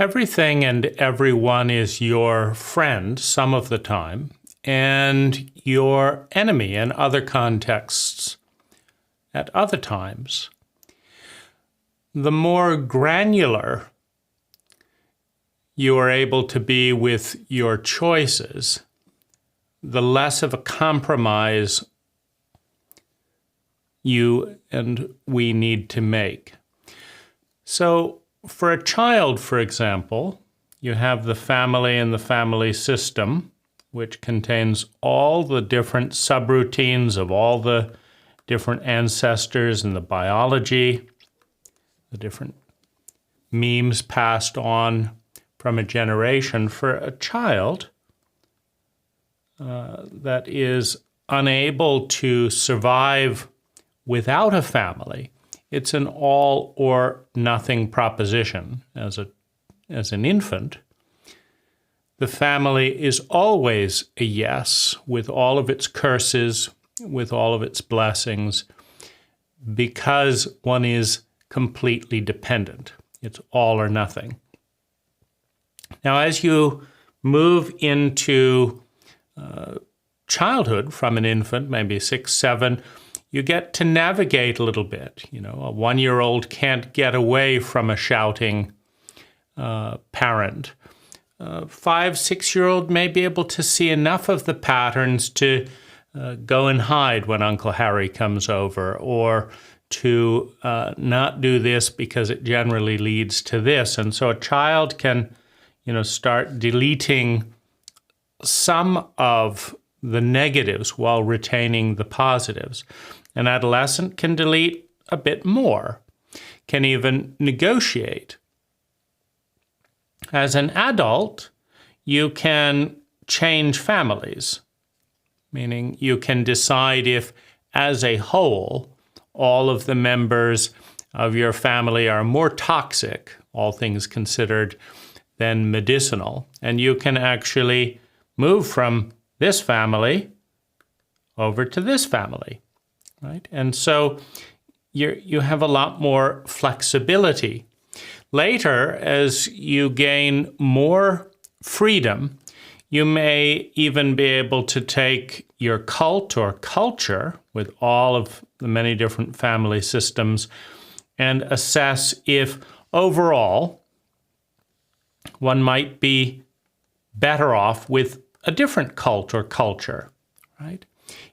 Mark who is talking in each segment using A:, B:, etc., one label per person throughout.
A: Everything and everyone is your friend some of the time and your enemy in other contexts at other times. The more granular you are able to be with your choices, the less of a compromise you and we need to make. So, for a child, for example, you have the family and the family system, which contains all the different subroutines of all the different ancestors and the biology, the different memes passed on from a generation. For a child that is unable to survive without a family, it's an all or nothing proposition. As an infant, the family is always a yes, with all of its curses, with all of its blessings, because one is completely dependent. It's all or nothing. Now, as you move into childhood from an infant, maybe 6, 7, you get to navigate a little bit. You know, a 1-year-old can't get away from a shouting parent. 5, 6-year-old may be able to see enough of the patterns to go and hide when Uncle Harry comes over, or to not do this because it generally leads to this. And so a child can, start deleting some of the negatives while retaining the positives. An adolescent can delete a bit more, can even negotiate. As an adult, you can change families, meaning you can decide if, as a whole, all of the members of your family are more toxic, all things considered, than medicinal. And you can actually move from this family over to this family, right? And so you have a lot more flexibility. Later, as you gain more freedom, you may even be able to take your cult or culture with all of the many different family systems and assess if overall one might be better off with a different cult or culture, right?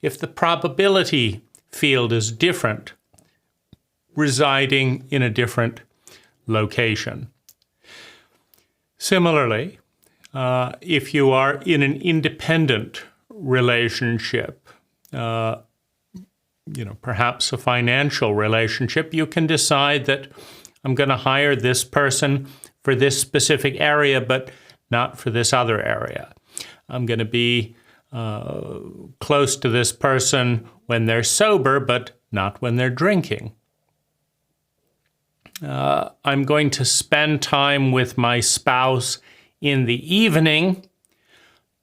A: If the probability field is different, residing in a different location. Similarly, if you are in an independent relationship, perhaps a financial relationship, you can decide that I'm going to hire this person for this specific area, but not for this other area. I'm going to be close to this person when they're sober, but not when they're drinking. I'm going to spend time with my spouse in the evening,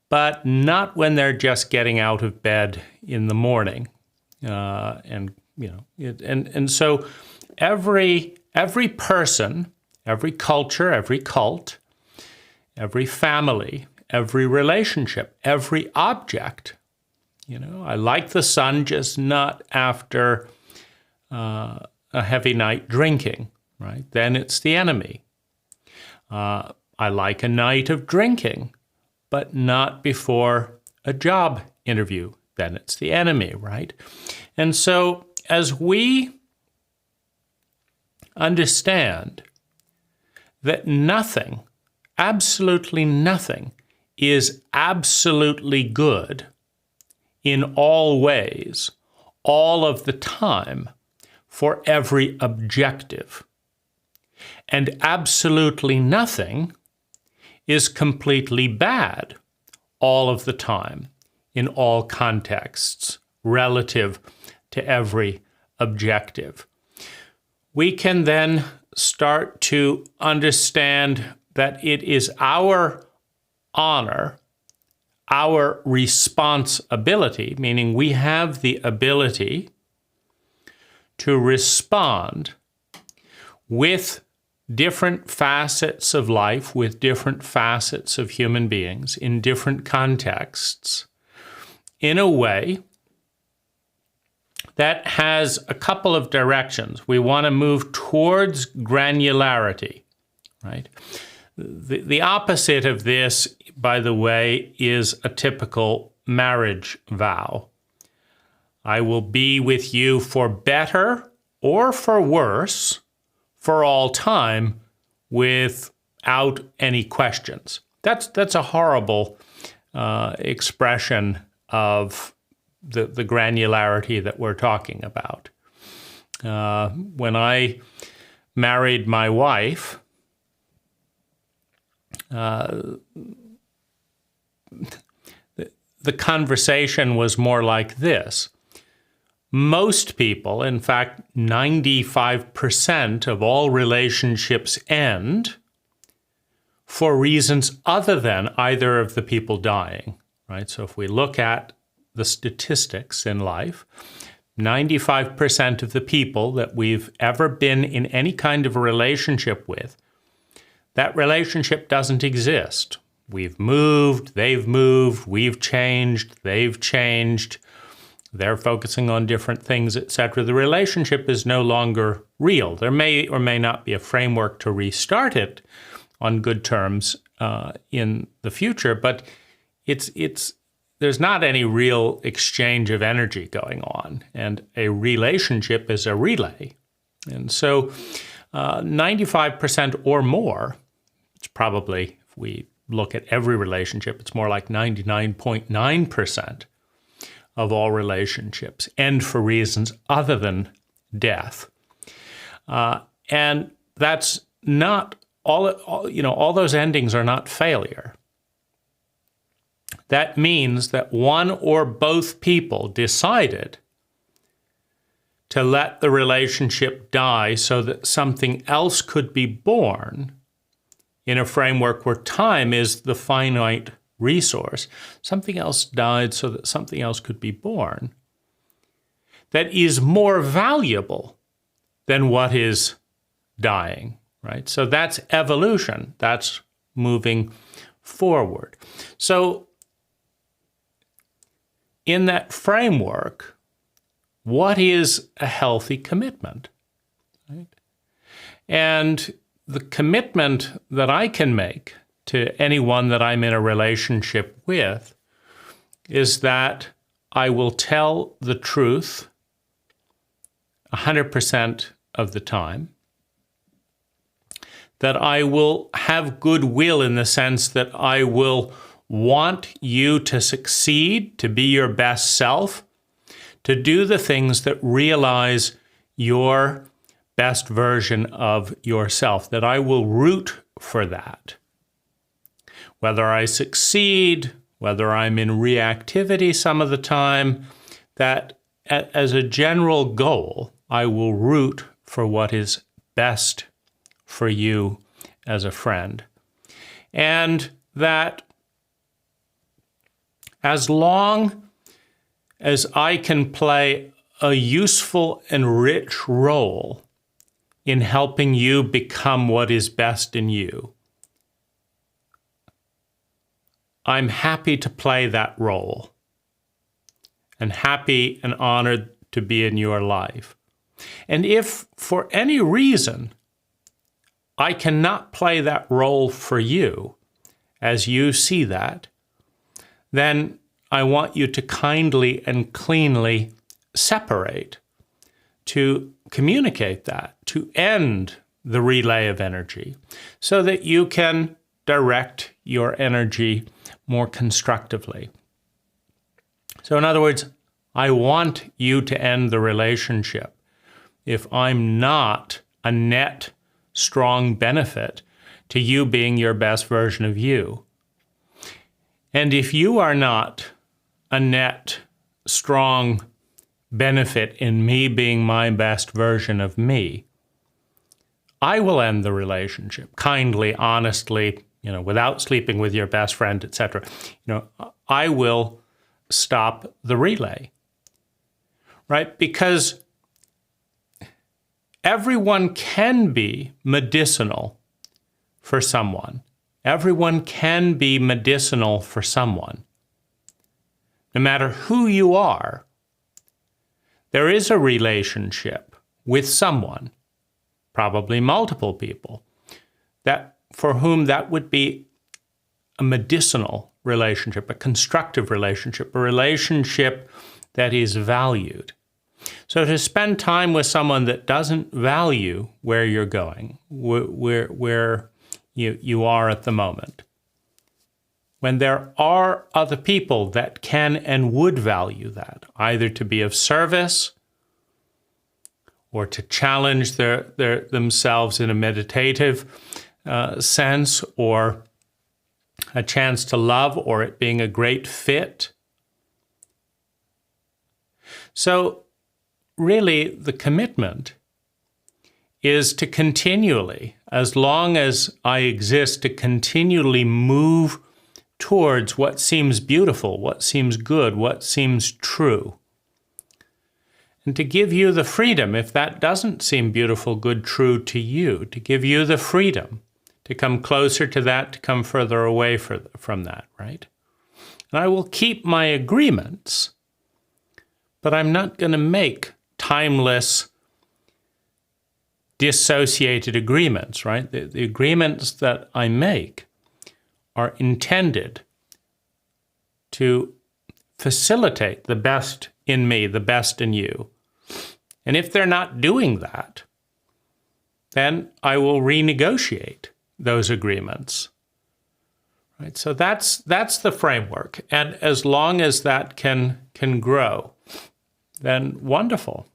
A: but not when they're just getting out of bed in the morning. And so every person, every culture, every cult, every family, every relationship, every object, I like the sun, just not after a heavy night drinking, right? Then it's the enemy. I like a night of drinking, but not before a job interview. Then it's the enemy, right? And so as we understand that nothing, absolutely nothing, is absolutely good in all ways, all of the time, for every objective, and absolutely nothing is completely bad all of the time, in all contexts, relative to every objective. We can then start to understand that it is our honor, our responsibility, meaning we have the ability to respond with different facets of life with different facets of human beings in different contexts in a way that has a couple of directions. We want to move towards granularity, right? The opposite of this, by the way, is a typical marriage vow. I will be with you for better or for worse for all time without any questions. That's a horrible expression of the granularity that we're talking about. When I married my wife, the conversation was more like this. Most people, in fact, 95% of all relationships end for reasons other than either of the people dying, right? So if we look at the statistics in life, 95% of the people that we've ever been in any kind of a relationship with, that relationship doesn't exist. We've moved, they've moved, we've changed, they've changed. They're focusing on different things, etc. The relationship is no longer real. There may or may not be a framework to restart it on good terms in the future, but there's not any real exchange of energy going on, and a relationship is a relay. And so 95% or more, it's probably, if we look at every relationship, it's more like 99.9% of all relationships end for reasons other than death. And that's not, all those endings are not failure. That means that one or both people decided to let the relationship die so that something else could be born in a framework where time is the finite resource. Something else died so that something else could be born that is more valuable than what is dying, right? So that's evolution. That's moving forward. So in that framework, what is a healthy commitment, right? And the commitment that I can make to anyone that I'm in a relationship with is that I will tell the truth 100% of the time, that I will have goodwill in the sense that I will want you to succeed, to be your best self, to do the things that realize your best version of yourself, that I will root for that. Whether I succeed, whether I'm in reactivity some of the time, that as a general goal, I will root for what is best for you as a friend. And that as long as I can play a useful and rich role in helping you become what is best in you, I'm happy to play that role and happy and honored to be in your life. And if for any reason I cannot play that role for you as you see that, then I want you to kindly and cleanly separate, to communicate that, to end the relay of energy so that you can direct your energy more constructively. So in other words, I want you to end the relationship if I'm not a net strong benefit to you being your best version of you. And if you are not a net strong benefit in me being my best version of me, I will end the relationship kindly, honestly, without sleeping with your best friend, etc. I will stop the relay, right? Because everyone can be medicinal for someone. Everyone can be medicinal for someone. No matter who you are, there is a relationship with someone, probably multiple people, that for whom that would be a medicinal relationship, a constructive relationship, a relationship that is valued. So to spend time with someone that doesn't value where you're going, where you are at the moment, when there are other people that can and would value that, either to be of service or to challenge themselves in a meditative sense, or a chance to love, or it being a great fit. So really, the commitment is to continually, as long as I exist, to continually move towards what seems beautiful, what seems good, what seems true. And to give you the freedom, if that doesn't seem beautiful, good, true to you, to give you the freedom to come closer to that, to come further away from that, right? And I will keep my agreements, but I'm not going to make timeless, dissociated agreements, right? The agreements that I make are intended to facilitate the best in me, the best in you. And if they're not doing that, then I will renegotiate those agreements. Right? So that's the framework. And as long as that can grow, then wonderful.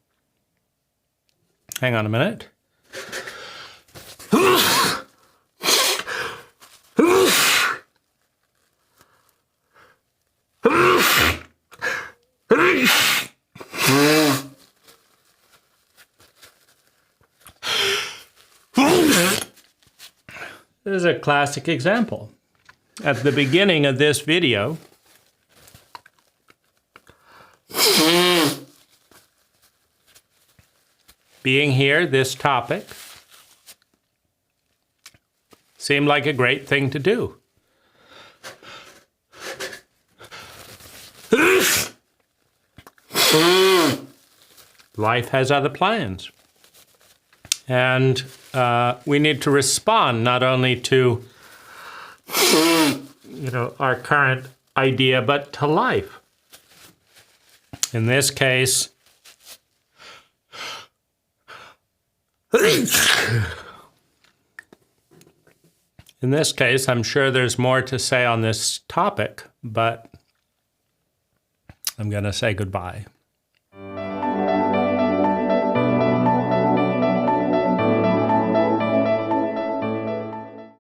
A: Hang on a minute. This is a classic example. At the beginning of this video, being here, this topic seemed like a great thing to do. Life has other plans. And we need to respond not only to our current idea, but to life. In this case, I'm sure there's more to say on this topic, but I'm going to say goodbye.